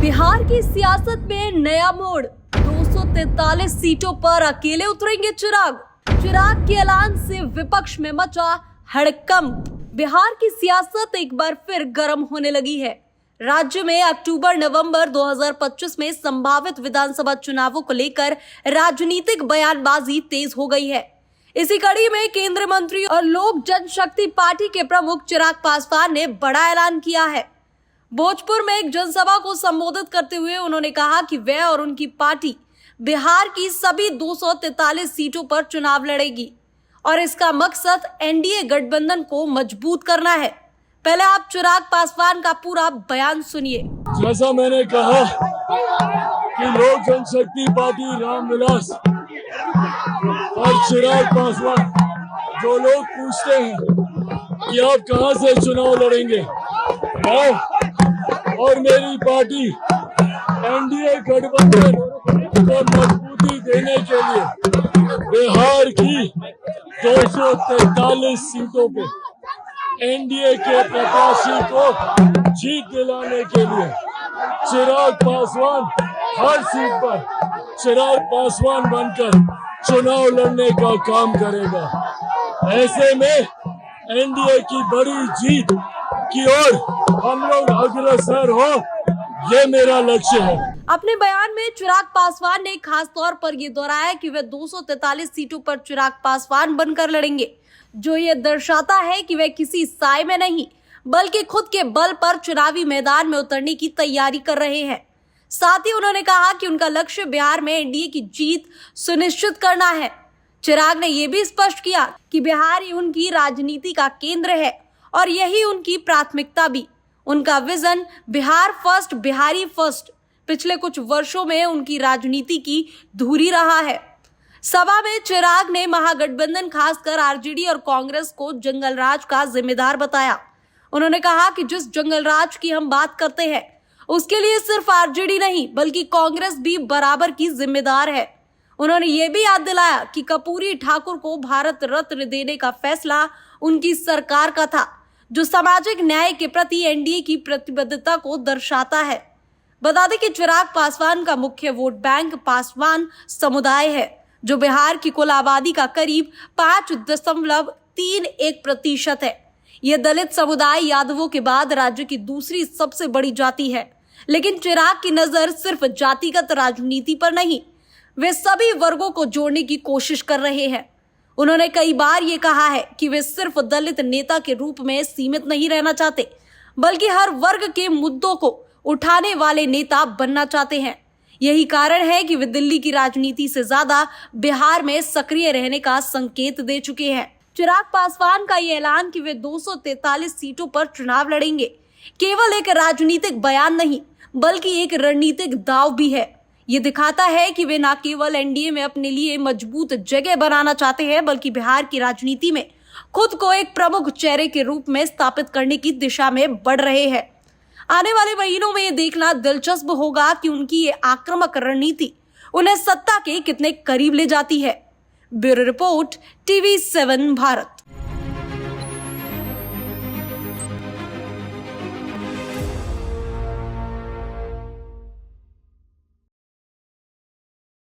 बिहार की सियासत में नया मोड़, 243 सीटों पर अकेले उतरेंगे चिराग। चिराग के ऐलान से विपक्ष में मचा हड़कंप। बिहार की सियासत एक बार फिर गर्म होने लगी है। राज्य में अक्टूबर-नवंबर 2025 में संभावित विधानसभा चुनावों को लेकर राजनीतिक बयानबाजी तेज हो गई है। इसी कड़ी में केंद्रीय मंत्री और लोक जनशक्ति पार्टी के प्रमुख चिराग पासवान ने बड़ा ऐलान किया है। भोजपुर में एक जनसभा को संबोधित करते हुए उन्होंने कहा कि वह और उनकी पार्टी बिहार की सभी 243 सीटों पर चुनाव लड़ेगी और इसका मकसद एनडीए गठबंधन को मजबूत करना है। पहले आप चिराग पासवान का पूरा बयान सुनिए। जैसा मैंने कहा कि लोक जनशक्ति पार्टी रामविलास और चिराग पासवान, जो लोग पूछते हैं कि आप कहां से चुनाव लड़ेंगे, मैं और मेरी पार्टी एनडीए गठबंधन को मजबूती देने के लिए बिहार की 243 सीटों पे एनडीए के प्रत्याशी को जीत दिलाने के लिए चिराग पासवान हर सीट पर चिराग पासवान बनकर चुनाव लड़ने का काम करेगा। ऐसे में एनडीए की बड़ी जीत की ओर हम लोग अग्रसर हो, ये मेरा लक्ष्य है। अपने बयान में चिराग पासवान ने खास तौर पर ये दोहराया कि वे 243 सीटों पर चिराग पासवान बनकर लड़ेंगे, जो ये दर्शाता है कि वे किसी साए में नहीं बल्कि खुद के बल पर चुनावी मैदान में उतरने की तैयारी कर रहे हैं। साथ ही उन्होंने कहा कि उनका लक्ष्य बिहार में एनडीए की जीत सुनिश्चित करना है। चिराग ने यह भी स्पष्ट किया कि बिहार ही उनकी राजनीति का केंद्र है और यही उनकी प्राथमिकता भी। उनका vision Bihar first, Bihari first पिछले कुछ वर्षों में उनकी राजनीति की धुरी रहा है। सभा में चिराग ने महागठबंधन खासकर आरजेडी और कांग्रेस को जंगल राज का जिम्मेदार बताया। उन्होंने कहा कि जिस जंगल राज की हम बात करते हैं उसके लिए सिर्फ आरजेडी नहीं बल्कि कांग्रेस भी बराबर की जिम्मेदार है। उन्होंने ये भी याद दिलाया कि कर्पूरी ठाकुर को भारत रत्न देने का फैसला उनकी सरकार का था, जो सामाजिक न्याय के प्रति एनडीए की प्रतिबद्धता को दर्शाता है। बता दें कि चिराग पासवान का मुख्य वोट बैंक पासवान समुदाय है, जो बिहार की कुल आबादी का करीब 5.31% है। यह दलित समुदाय यादवों के बाद राज्य की दूसरी सबसे बड़ी जाति है। लेकिन चिराग की नजर सिर्फ जातिगत राजनीति पर नहीं, वे सभी वर्गों को जोड़ने की कोशिश कर रहे हैं। उन्होंने कई बार ये कहा है कि वे सिर्फ दलित नेता के रूप में सीमित नहीं रहना चाहते, बल्कि हर वर्ग के मुद्दों को उठाने वाले नेता बनना चाहते हैं। यही कारण है कि वे दिल्ली की राजनीति से ज्यादा बिहार में सक्रिय रहने का संकेत दे चुके हैं। चिराग पासवान का ये ऐलान कि वे 243 सीटों पर चुनाव लड़ेंगे केवल एक राजनीतिक बयान नहीं बल्कि एक रणनीतिक दांव भी है। ये दिखाता है कि वे न केवल एनडीए में अपने लिए मजबूत जगह बनाना चाहते हैं बल्कि बिहार की राजनीति में खुद को एक प्रमुख चेहरे के रूप में स्थापित करने की दिशा में बढ़ रहे हैं। आने वाले महीनों में ये देखना दिलचस्प होगा कि उनकी ये आक्रामक रणनीति उन्हें सत्ता के कितने करीब ले जाती है। Bureau report, TV7 Bharat.